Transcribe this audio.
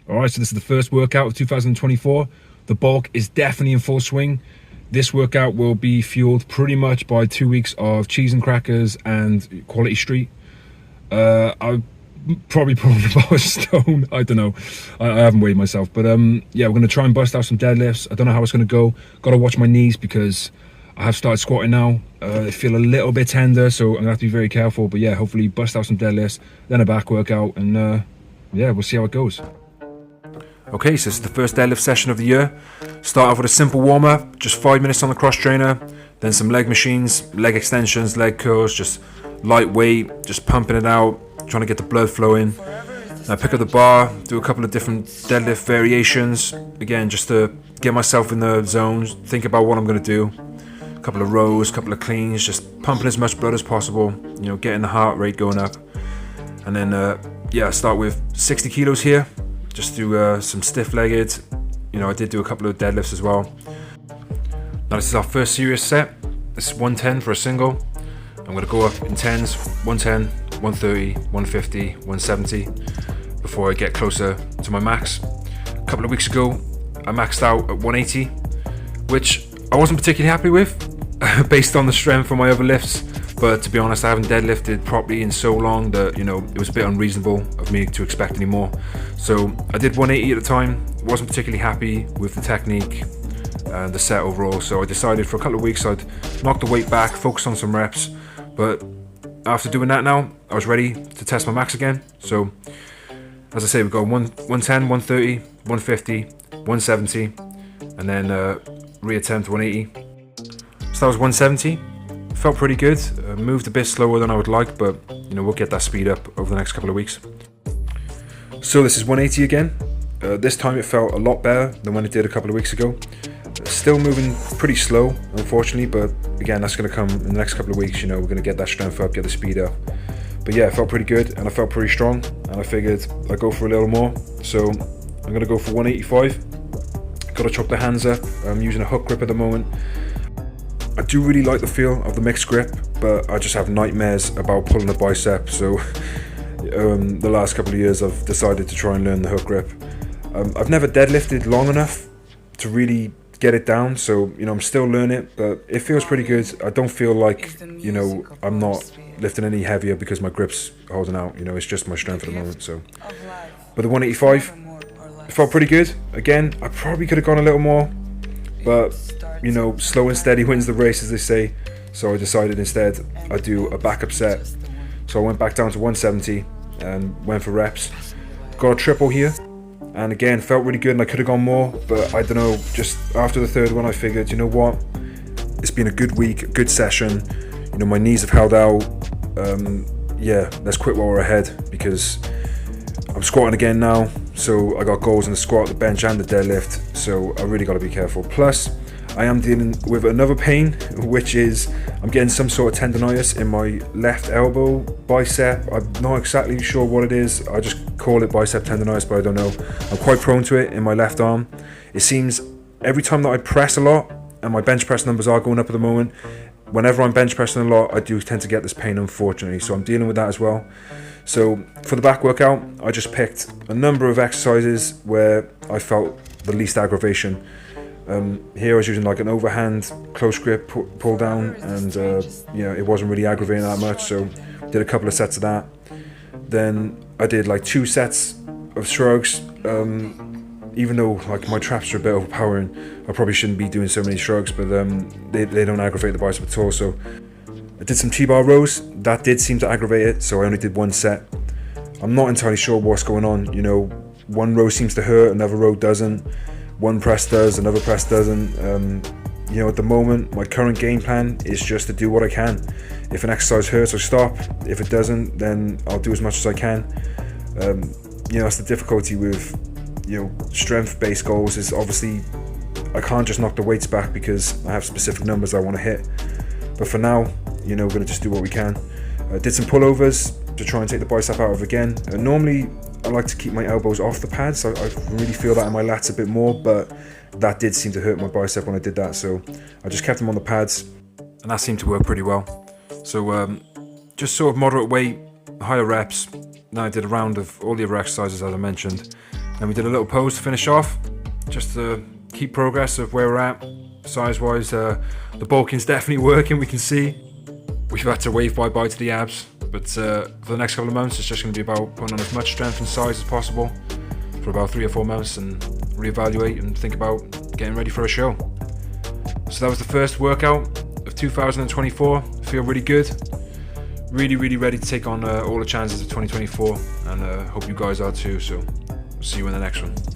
All right, so this is the first workout of 2024. The bulk is definitely in full swing. This workout will be fueled pretty much by 2 weeks of cheese and crackers and quality street. I probably put on about a stone. I don't know. I haven't weighed myself, but yeah, we're gonna try and bust out some deadlifts. I don't know how it's gonna go. Got to watch my knees because I have started squatting now. They feel a little bit tender, so I'm gonna have to be very careful. But yeah, hopefully bust out some deadlifts, then a back workout, and yeah, we'll see how it goes. Okay, so this is the first deadlift session of the year. Start off with a simple warm-up, just 5 minutes on the cross trainer, then some leg machines, leg extensions, leg curls, just lightweight, just pumping it out, trying to get the blood flowing. I pick up the bar, do a couple of different deadlift variations, again, just to get myself in the zones, think about what I'm going to do. A couple of rows, a couple of cleans, just pumping as much blood as possible, you know, getting the heart rate going up. And then, yeah, start with 60 kilos here. Just do some stiff-legged. You know, I did do a couple of deadlifts as well. Now this is our first serious set. This is 110 for a single. I'm going to go up in 10s, 110, 130, 150, 170 before I get closer to my max. A couple of weeks ago, I maxed out at 180, which I wasn't particularly happy with based on the strength from my other lifts. But to be honest, I haven't deadlifted properly in so long that, you know, it was a bit unreasonable of me to expect any more. So I did 180 at the time, wasn't particularly happy with the technique and the set overall. So I decided for a couple of weeks I'd knock the weight back, focus on some reps. But after doing that now, I was ready to test my max again. So as I say, we go 110, 130, 150, 170, and then reattempt 180. So that was 170. Felt pretty good, moved a bit slower than I would like, but you know, we'll get that speed up over the next couple of weeks. So this is 180 again. This time it felt a lot better than when it did a couple of weeks ago. Still moving pretty slow, unfortunately, but again, that's going to come in the next couple of weeks. You know, we're going to get that strength up, get the speed up. But yeah, it felt pretty good, and I felt pretty strong, and I figured I'd go for a little more. So I'm going to go for 185. Got to chop the hands up. I'm using a hook grip at the moment. I do really like the feel of the mixed grip, but I just have nightmares about pulling a bicep. So the last couple of years I've decided to try and learn the hook grip. I've never deadlifted long enough to really get it down, so you know, I'm still learning it, but it feels pretty good. I don't feel like, you know, I'm not lifting any heavier because my grip's holding out. You know, it's just my strength at the moment. So, but the 185 it felt pretty good. Again, I probably could have gone a little more, but you know, slow and steady wins the race, as they say. So I decided instead I'd do a backup set. So I went back down to 170 and went for reps. Got a triple here, and again, felt really good, and I could have gone more, but I don't know, just after the third one I figured, you know what, it's been a good week, a good session. You know, my knees have held out. Yeah, let's quit while we're ahead, because I'm squatting again now, so I got goals in the squat, the bench and the deadlift, so I really got to be careful. Plus I am dealing with another pain, which is I'm getting some sort of tendonitis in my left elbow, bicep. I'm not exactly sure what it is. I just call it bicep tendonitis, but I don't know. I'm quite prone to it in my left arm. It seems every time that I press a lot, and my bench press numbers are going up at the moment, whenever I'm bench pressing a lot, I do tend to get this pain, unfortunately. So I'm dealing with that as well. So for the back workout, I just picked a number of exercises where I felt the least aggravation. Here I was using like an overhand close grip pull down, and you know, it wasn't really aggravating that much, so did a couple of sets of that. Then I did like 2 sets of shrugs. Even though like my traps are a bit overpowering, I probably shouldn't be doing so many shrugs, but they don't aggravate the bicep at all. So I did some T-bar rows. That did seem to aggravate it, so I only did 1 set. I'm not entirely sure what's going on. You know, one row seems to hurt, another row doesn't. One press does, another press doesn't. You know, at the moment, my current game plan is just to do what I can. If an exercise hurts, I stop. If it doesn't, then I'll do as much as I can. You know, that's the difficulty with, you know, strength-based goals, is obviously I can't just knock the weights back because I have specific numbers I want to hit. But for now, you know, we're going to just do what we can. Did some pullovers to try and take the bicep out of again. Normally, I like to keep my elbows off the pads. I really feel that in my lats a bit more, but that did seem to hurt my bicep when I did that. So I just kept them on the pads, and that seemed to work pretty well. So just sort of moderate weight, higher reps. Now I did a round of all the other exercises as I mentioned. And we did a little pose to finish off, just to keep progress of where we're at. Size-wise, the bulking's definitely working, we can see. We've had to wave bye-bye to the abs, but for the next couple of months, it's just going to be about putting on as much strength and size as possible for about 3 or 4 months and reevaluate and think about getting ready for a show. So that was the first workout of 2024. I feel really good. Really ready to take on all the challenges of 2024, and hope you guys are too. So see you in the next one.